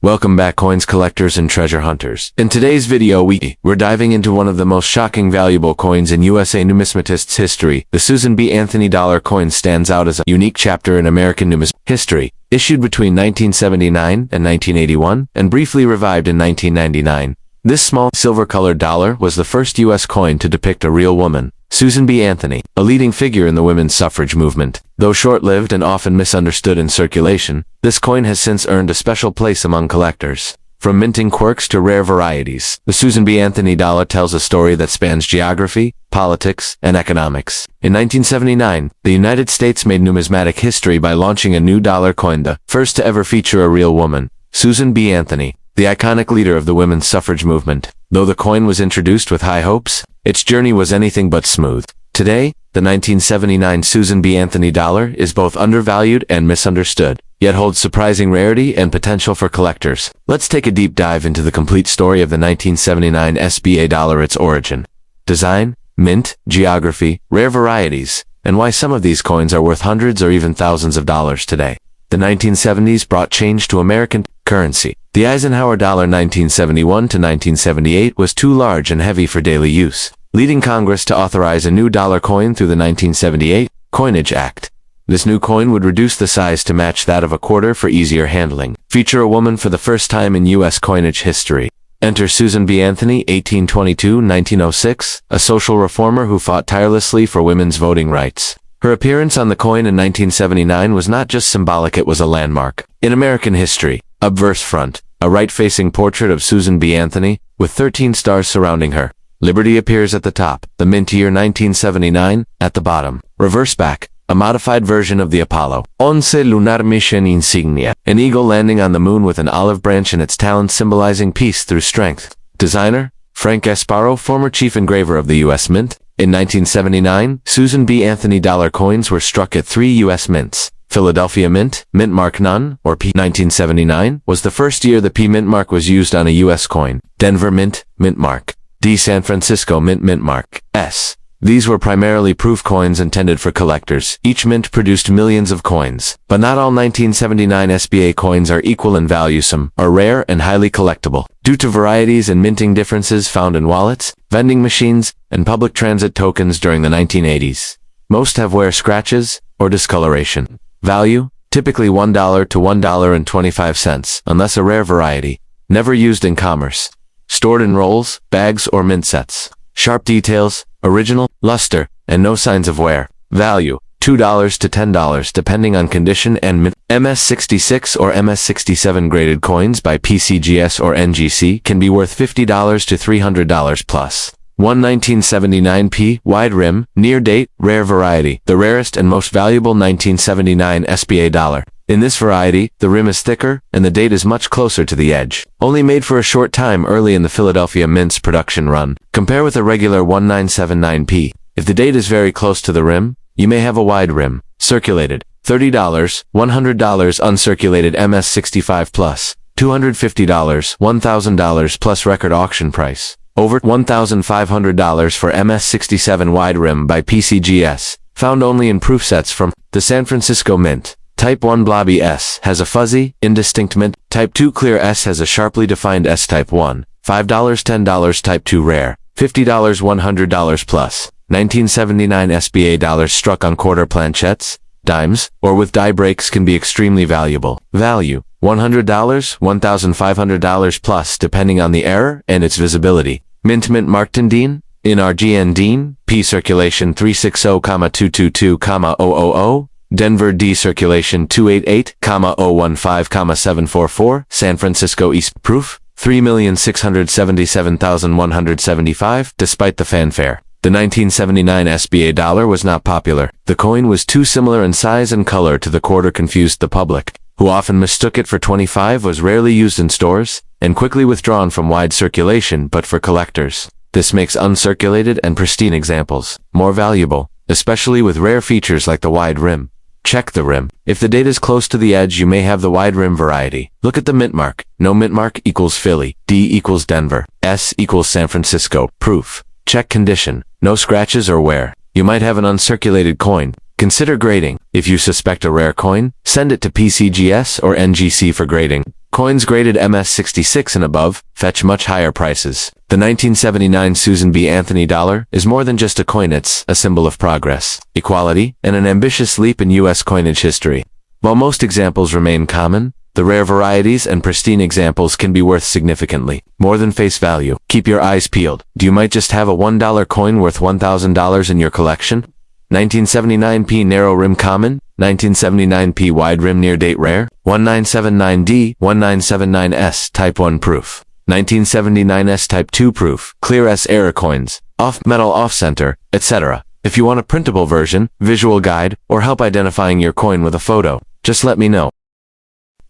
Welcome back, coins collectors and treasure hunters. In today's video we're diving into one of the most shocking valuable coins in USA numismatists' history. The Susan B. Anthony dollar coin stands out as a unique chapter in American numismatic history. Issued between 1979 and 1981 and briefly revived in 1999. This small silver-colored dollar was the first U.S. coin to depict a real woman, Susan B. Anthony, a leading figure in the women's suffrage movement. Though short-lived and often misunderstood in circulation, this coin has since earned a special place among collectors. From minting quirks to rare varieties, the Susan B. Anthony dollar tells a story that spans geography, politics, and economics. In 1979, the United States made numismatic history by launching a new dollar coin, the first to ever feature a real woman, Susan B. Anthony, the iconic leader of the women's suffrage movement. Though the coin was introduced with high hopes, its journey was anything but smooth. Today, the 1979 Susan B. Anthony dollar is both undervalued and misunderstood, yet holds surprising rarity and potential for collectors. Let's take a deep dive into the complete story of the 1979 SBA dollar, its origin, design, mint, geography, rare varieties, and why some of these coins are worth hundreds or even thousands of dollars today. The 1970s brought change to American currency. The Eisenhower dollar 1971 to 1978 was too large and heavy for daily use, leading Congress to authorize a new dollar coin through the 1978 Coinage Act. This new coin would reduce the size to match that of a quarter for easier handling. Feature a woman for the first time in U.S. coinage history. Enter Susan B. Anthony, 1822-1906, a social reformer who fought tirelessly for women's voting rights. Her appearance on the coin in 1979 was not just symbolic, it was a landmark. In American history, Obverse front, a right-facing portrait of Susan B. Anthony, with 13 stars surrounding her. Liberty appears at the top, the mint year 1979, at the bottom. Reverse back, a modified version of the Apollo 11 lunar mission insignia, an eagle landing on the moon with an olive branch in its talons symbolizing peace through strength. Designer, Frank Gasparro, former chief engraver of the U.S. Mint. In 1979, Susan B. Anthony dollar coins were struck at 3 U.S. mints. Philadelphia Mint, mint mark none, or P. 1979, was the first year the P mint mark was used on a U.S. coin. Denver Mint, mint mark D. San Francisco Mint, mint mark S. These were primarily proof coins intended for collectors. Each mint produced millions of coins. But not all 1979 SBA coins are equal in value. Some are rare and highly collectible, due to varieties and minting differences found in wallets, vending machines, and public transit tokens during the 1980s. Most have wear scratches or discoloration. Value, typically $1 to $1.25, unless a rare variety. Never used in commerce. Stored in rolls, bags, or mint sets. Sharp details, original, luster, and no signs of wear. Value, $2 to $10 depending on condition and mint. MS66 or MS67 graded coins by PCGS or NGC can be worth $50 to $300 plus. 1979 P. Wide rim, near date, rare variety, the rarest and most valuable 1979 SBA dollar. In this variety, the rim is thicker, and the date is much closer to the edge. Only made for a short time early in the Philadelphia Mint's production run. Compare with a regular 1979P. If the date is very close to the rim, you may have a wide rim. Circulated, $30, $100 uncirculated MS65 plus, $250, $1,000 plus record auction price. Over $1,500 for MS67 wide rim by PCGS, found only in proof sets from the San Francisco Mint. Type 1 Blobby S has a fuzzy, indistinct mint. Type 2 Clear S has a sharply defined S. Type 1, $5, $10. Type 2 Rare, $50, $100 plus. 1979 SBA dollars struck on quarter planchettes, dimes, or with die breaks can be extremely valuable. Value, $100, $1,500 plus depending on the error and its visibility. Mint marked in Dean, in RGN Dean, P circulation 360,222,000, Denver D circulation 288,015,744, San Francisco East proof, 3,677,175, despite the fanfare. The 1979 SBA dollar was not popular. The coin was too similar in size and color to the quarter, confused the public, who often mistook it for 25, was rarely used in stores, and quickly withdrawn from wide circulation but for collectors. This makes uncirculated and pristine examples more valuable, especially with rare features like the wide rim. Check the rim. If the date is close to the edge, you may have the wide rim variety. Look at the mint mark. No mint mark equals Philly. D equals Denver. S equals San Francisco. Proof. Check condition. No scratches or wear. You might have an uncirculated coin. Consider grading. If you suspect a rare coin, send it to PCGS or NGC for grading. Coins graded MS-66 and above fetch much higher prices. The 1979 Susan B. Anthony dollar is more than just a coin, it's a symbol of progress, equality, and an ambitious leap in U.S. coinage history. While most examples remain common, the rare varieties and pristine examples can be worth significantly more than face value. Keep your eyes peeled. You might just have a $1 coin worth $1,000 in your collection. 1979p narrow rim common, 1979p wide rim near date rare, 1979D, 1979S type 1 proof, 1979S type 2 proof, clear S error coins, off metal off center, etc. If you want a printable version, visual guide, or help identifying your coin with a photo, just let me know.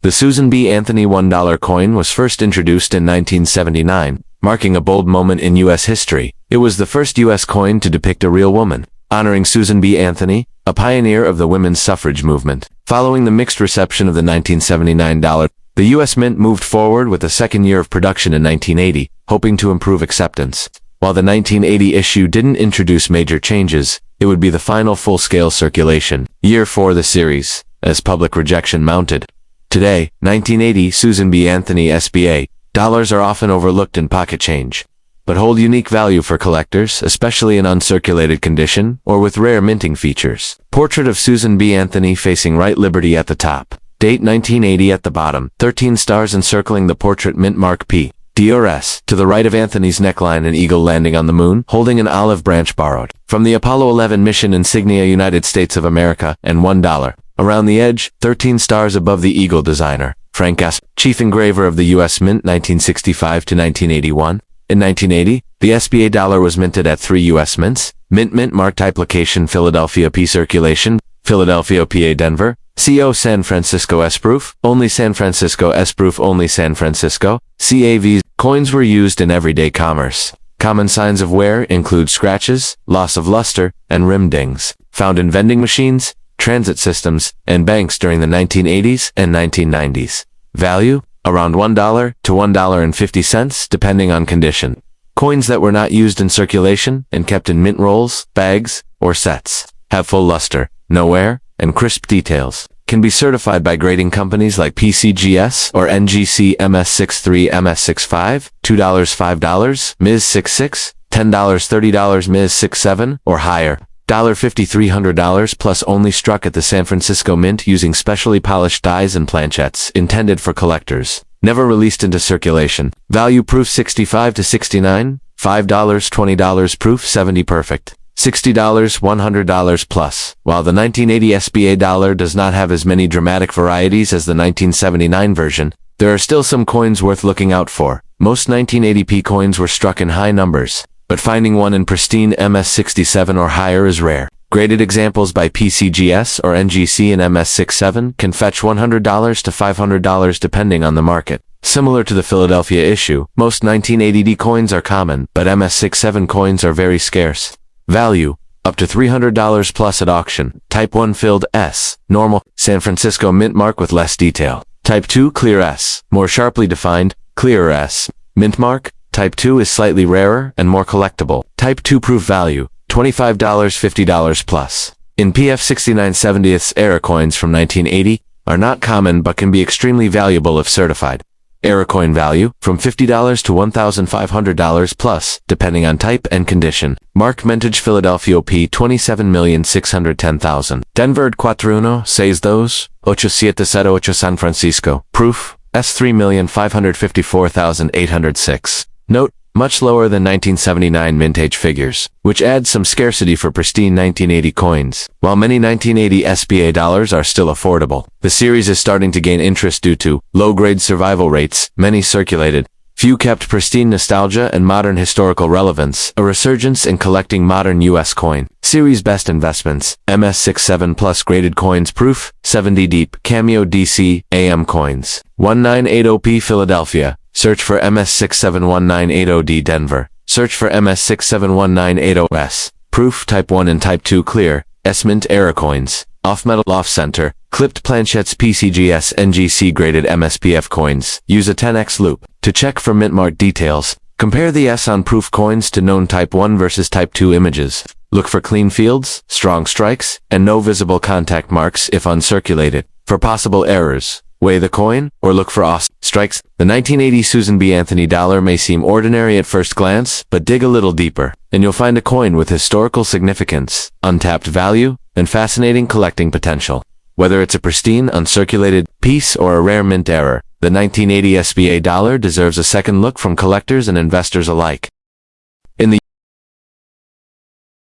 The Susan B. Anthony $1 coin was first introduced in 1979, marking a bold moment in U.S. history. It was the first U.S. coin to depict a real woman, honoring Susan B. Anthony, a pioneer of the women's suffrage movement. Following the mixed reception of the 1979 dollar, the U.S. Mint moved forward with a second year of production in 1980, hoping to improve acceptance. While the 1980 issue didn't introduce major changes, it would be the final full-scale circulation year for the series, as public rejection mounted. Today, 1980 Susan B. Anthony SBA dollars are often overlooked in pocket change, but hold unique value for collectors, especially in uncirculated condition or with rare minting features. Portrait of Susan B. Anthony facing right, Liberty at the top. Date 1980 at the bottom. 13 stars encircling the portrait, mint mark P. DRS. To the right of Anthony's neckline, an eagle landing on the moon, holding an olive branch borrowed from the Apollo 11 mission insignia, United States of America, and $1. Around the edge, 13 stars above the eagle, designer Frank Gasparro, chief engraver of the U.S. Mint 1965 to 1981. In 1980, the SBA dollar was minted at 3 U.S. mints. Mint mark type location Philadelphia P circulation, Philadelphia PA Denver, CO San Francisco S proof, only San Francisco S proof, only San Francisco, CAVs. Coins were used in everyday commerce. Common signs of wear include scratches, loss of luster, and rim dings, found in vending machines, transit systems, and banks during the 1980s and 1990s. Value? Around $1 to $1.50 depending on condition. Coins that were not used in circulation and kept in mint rolls, bags, or sets have full luster, no wear, and crisp details. Can be certified by grading companies like PCGS or NGC MS63 MS65, $2 $5, MS66, $10 $30 MS67, or higher. $5,300 plus only struck at the San Francisco Mint using specially polished dies and planchettes intended for collectors. Never released into circulation. Value proof 65 to 69, $5 $20 proof 70 perfect, $60 $100 plus. While the 1980 SBA dollar does not have as many dramatic varieties as the 1979 version, there are still some coins worth looking out for. Most 1980p coins were struck in high numbers, but finding one in pristine MS67 or higher is rare. Graded examples by PCGS or NGC in MS67 can fetch $100 to $500 depending on the market. Similar to the Philadelphia issue, most 1980D coins are common, but MS67 coins are very scarce. Value: up to $300 plus at auction. Type 1 filled S, normal, San Francisco mint mark with less detail. Type 2 clear S, more sharply defined, clearer S. Mint mark, Type 2 is slightly rarer and more collectible. Type 2 proof value, $25 $50 plus. In PF 69/70ths error coins from 1980 are not common but can be extremely valuable if certified. Error coin value, from $50 to $1,500 plus, depending on type and condition. Mark mintage Philadelphia P 27,610,000. Denver 41,678,8 San Francisco. Proof, S 3,554,806. Note, much lower than 1979 mintage figures, which adds some scarcity for pristine 1980 coins. While many 1980 SBA dollars are still affordable, the series is starting to gain interest due to low-grade survival rates, many circulated, few kept, pristine nostalgia and modern historical relevance, a resurgence in collecting modern U.S. coin. Series best investments, MS67 plus graded coins proof, 70 deep, Cameo DC, AM coins. 1980p Philadelphia. Search for MS671980D Denver. Search for MS671980S. Proof Type 1 and Type 2 clear. S-Mint error coins. Off-metal off-center. Clipped planchettes PCGS NGC graded MSPF coins. Use a 10x loop. To check for mint mark details, compare the S on proof coins to known Type 1 versus Type 2 images. Look for clean fields, strong strikes, and no visible contact marks if uncirculated. For possible errors, Weigh the coin, or look for strikes. The 1980 Susan B. Anthony dollar may seem ordinary at first glance, but dig a little deeper, and you'll find a coin with historical significance, untapped value, and fascinating collecting potential. Whether it's a pristine, uncirculated piece or a rare mint error, the 1980 SBA dollar deserves a second look from collectors and investors alike.